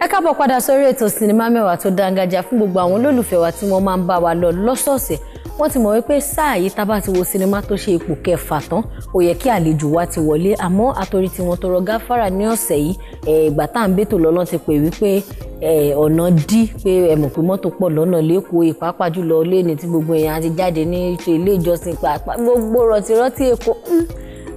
Ẹ káàbọ̀ padà sórí ètò sinimá mẹ́wàá tó dángájá fún gbogbo àwọn olólùfẹ́ wa tí wọ́n máa ń bá wa lọ lọ́sọ̀ọ̀sẹ̀. Wọ́n ti mọ̀ wípé sáà yìí tá bá ti wo sinimá tó ṣe ipò kẹfà tán ó yẹ kí àlejò wa ti wọlé, àmọ́ àtorí tí wọ́n tọrọ gáfárà ní ọ̀sẹ̀ yìí ìgbà tá à ń bètò lọ́nà ti pè wípé ọ̀nà dí pé ẹ mọ̀ pé mọ́tò pọ̀ lọ́nà lẹ́kọ̀ọ́ ìpápá jùlọ lẹ́ni tí gbogbo èèyàn ti jáde ní ilé ìjọsìn pàápàá gbogbo rọ̀tìrọ̀tì Èkó.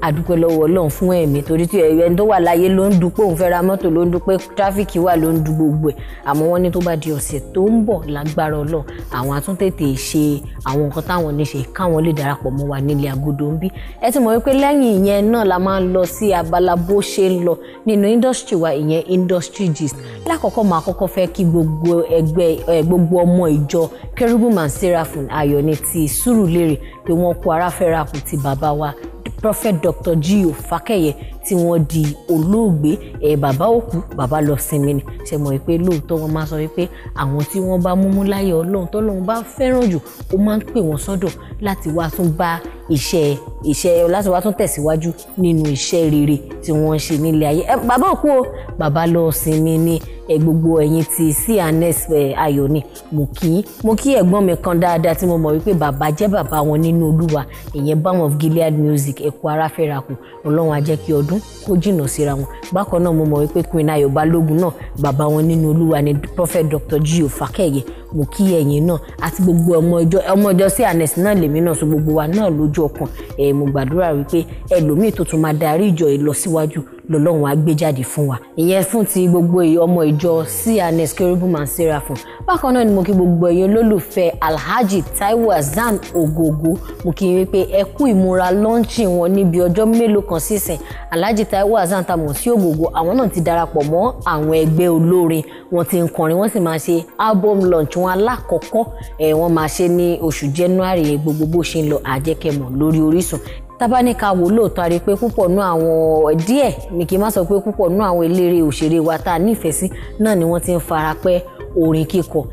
Àdúpẹ́ lọ́wọ́ Ọlọ́run fún ẹ̀mí torí tí ẹni tó wà láyé ló ń dúpẹ́ òun fẹ́ ra mọ́tò ló ń dúpẹ́ tráfíkì wà ló ń du gbogbo ẹ̀, àmọ́ wọ́n ní tó bá di ọ̀sẹ̀ tó ń bọ̀ lágbára Ọlọ́run àwọn àtúntètè ṣe àwọn nǹkan táwọn ní ṣe káwọn lè darapọ̀ mọ́ wa nílé agodo ń bí. Ẹ ti mọ̀ wípé lẹ́yìn ìyẹn náà la máa ń lọ sí abala bó ṣe ń lọ nínú industry wa, ìyẹn industry gist. Lákọ̀ọ́kọ́ máa kọ́kọ́ fẹ́ kí gbogbo ẹgbẹ́ gbogbo ọmọ ìjọ Cherubim and Seraphim Ayọ̀ ní ti Sùúrùlérè pé wọ́n kó ara fẹ́ra kù ti bàbá wa Prophet Dr. G.O. Fakeye tí wọ́n di olóògbé bàbá òkú bàbá lọ sinmi ni. Ṣe mọ̀ wípé lóòótọ́ wọ́n máa sọ wípé àwọn tí wọ́n bá múmú láyé Ọlọ́run tọ́lọ́run bá fẹ́ràn jù ó máa ń pè wọ́n sọ́dọ̀ láti wá tún bá iṣẹ́ láti wá tún tẹ̀síwájú nínú iṣẹ́ rere tí wọ́n ń ṣe nílé ayé. Bàbá òkú o bàbá lọ sinmi ni gbogbo ẹ̀yin ti CNS Ayọ̀ ni mo kí ẹ̀gbọ́n mi kan dáadáa tí mo mọ̀ wípé bàbá jẹ́ bàbá wọn nínú Olúwa, ìyẹn Balm of Gilead Music ẹ̀kọ́ ara fẹ́ra kù Ọlọ́run á jẹ́ kí ọdún kó jìnnà síra wọn. Bákan náà mo mọ̀ wípé Queen Ayọ̀ Balógun náà bàbá wọn nínú Olúwa ni Prophet Dr. G.O. Fakeye. Mo kí ẹ̀yin náà àti gbogbo ọmọ ìjọ CNS náà lèmi náà so gbogbo wa náà lójú ọkàn mo gbàdúrà wípé ẹlòmíì tó tún máa darí ìjọ ìlọsíwájú lọ́lọ́run á gbé jáde fún wa, ìyẹn fún ti gbogbo ọmọ ìjọ CNS Cherubim and Seraphim. Bákan náà ni mo kí gbogbo ẹ̀yin olólùfẹ́ Alhaji Taiwo Hassan Ogogo, mo kí wípé ẹ kú ìmúra lọ́ńchì wọn níbi ọjọ́ mélòó kan sísìn. Alhaji Taiwo Hassan tá mọ̀ sí Ogogo àwọn náà ti darapọ̀ mọ́ àwọn ẹgbẹ́ olórin, wọ́n ti ń kọrin wọ́n sì máa ṣe album launch wọn alákọ̀ọ́kọ́ wọ́n máa ṣe ní oṣù January gbogbo bó ṣe ń lọ àjẹkẹmọ̀ lórí Orísun. Tábáníkà wò lóòótọ́ rí pé púpọ̀ nú àwọn díẹ̀ ni kí n má sọ pé púpọ̀ nú àwọn eléré òṣèré wa tá a nífẹ̀ẹ́ sí náà ni wọ́n ti ń fara pẹ́ orin kíkọ.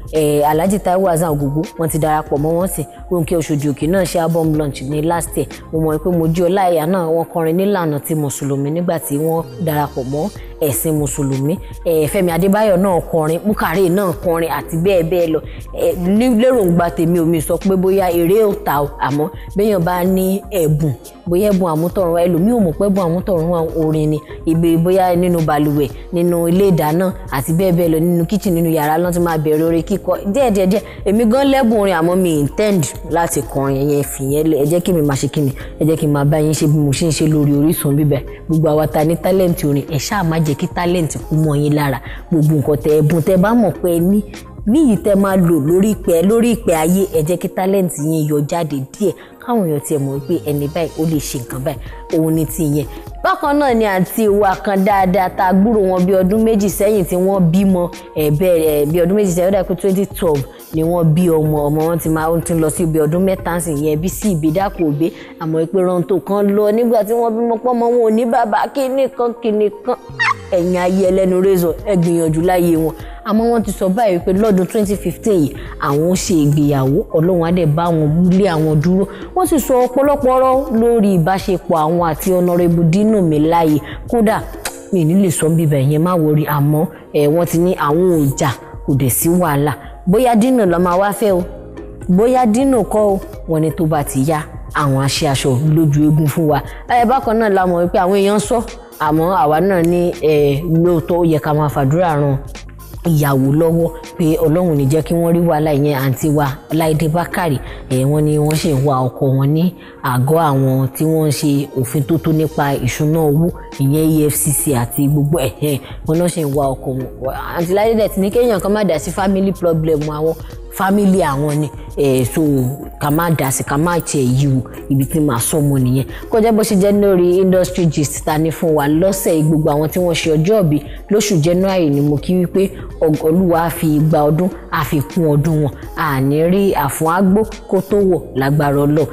Alhaji Taiwo Hassan Ogogo wọ́n ti darapọ̀ mọ́ wọn sí Ronke Oṣòdì Òkè náà ṣe album launch ní last year. Mo mọ̀ pé Mojí Ọláìyá náà wọ́n kọrin nílànà ti mùsùlùmí nígbà tí wọ́n darapọ̀ mọ́ ẹ̀sìn mùsùlùmí. Fẹ́mi Adébáyọ̀ náà kọrin, Bukare náà kọrin àti bẹ́ẹ̀ bẹ́ẹ̀ lọ. Lérògbà tèmi omi sọ pé bóyá eré ò ta o, àmọ́ béèyàn bá ní ẹ̀bùn bóyá ẹ̀bùn àmútọ̀run ẹlòmíì ò mọ̀ pé ẹ̀bùn àmútọ̀run orin ni ibi bóyá nínú balùwẹ̀ nínú ilé ìdáná àti bẹ́ẹ̀ bẹ́ẹ̀ lọ nínú kitchen nínú yàrá lọ́n ti máa bẹ̀rẹ̀ orin kíkọ díẹ̀díẹ̀. Èmi gan lẹ́bùn orin àmọ́ mi intend láti kọrin ẹ̀yẹn fìyẹn lẹ̀ ẹ jẹ́ kí mi máa ṣe kíni ẹ jẹ́ kí n máa bá yín ṣe bí mo ṣe ń ṣe lórí Orísun bíbẹ̀. Gbogbo àwa ta ní talent orin ẹ ṣáà má jẹ́ kí talent kú mọ́ yín lára. Gbogbo nǹkan tẹ ẹ̀bùn tẹ bá mọ̀ pé níyì tẹ máa lò lórí ìpẹ́ ayé ẹ jẹ́ kí talent yín yọ jáde díẹ̀ káwọn èèyàn tiẹ̀ mọ̀ wípé ẹni báyìí ó lè ṣe nǹkan báyìí òun ni ti yẹn. Bákan náà ni àǹtí wa kan dáadáa tá a gbúrò wọn bí ọdún méjì sẹ́yìn tí wọ́n bímọ bí ọdún méjì sẹ́yìn ó dà pé 2012 ni wọ́n bí ọmọ wọn ti lọ sí ibi ọdún mẹ́ta sí yẹn bí sí ìbídàpọ̀ òbí àmọ́ ìpè rántó kan lọ nígbà tí wọ́n bímọ pọ́ mọ́ wọn ò ní bàbá kíní kan ẹ̀yìn ayé ẹlẹ́nu rẹ́zọ̀ ẹ gbìyànjú láyé wọn. Àmọ́ wọ́n ti sọ báyìí pé lọ́dún 2015 yìí àwọn ṣe ìgbéyàwó Ọlọ́run á dẹ̀ bá wọn múlé àwọn dúró. Wọ́n sì sọ ọ̀pọ̀lọpọ̀ ọ̀rọ̀ lórí ìbáṣepọ̀ àwọn àti Honorable Dino Melaye. Kódà mi ní lè sọ bíbẹ̀ yẹn má wọrí, àmọ́ wọ́n ti ní àwọn ọjà kò dẹ̀ sí wàhálà. Bóyá Dino ló máa wá fẹ́ o bóyá Dino kọ́ o, wọ́n ní tó bá ti yá àwọn aṣọ lójú eégún fún wa. Bákan náà la mọ̀ wípé àwọn èèyàn sọ àmọ́ àwa náà ní lóòótọ́ ó yẹ ká máa fàdúrà ràn ìyàwó lọ́wọ́ pé Ọlọ́run ní jẹ́ kí wọ́n rí wàhálà ìyẹn àǹtí wa Láìdé Bákàrè. Wọ́n ní wọ́n ṣe ń wa ọkọ wọn ní àgọ́ àwọn tí wọ́n ń ṣe òfin tó tó nípa ìṣúná owó ìyẹn EFCC àti gbogbo wọn náà ṣe ń wa ọkọ wọn. Àǹtí Láìdé dẹ̀ ti ní kéèyàn kan má dá sí family problem àwọn family àwọn ni so ká má dá sí ká má tiẹ̀ yíwu ibi tí màá sọ mọ́ nìyẹn. Kọjá bó ṣe jẹ́ lórí industry gist ta ní fún wa lọ́sẹ̀ gbogbo àwọn tí wọ́n ṣe ọjọ́ ìbí lóṣù January ni mo kí wípé Olúwa fi igba ọdún àfikún ọdún wọn àní rí àfún àgbò kó tó wọ̀ lágbára Ọlọ́run.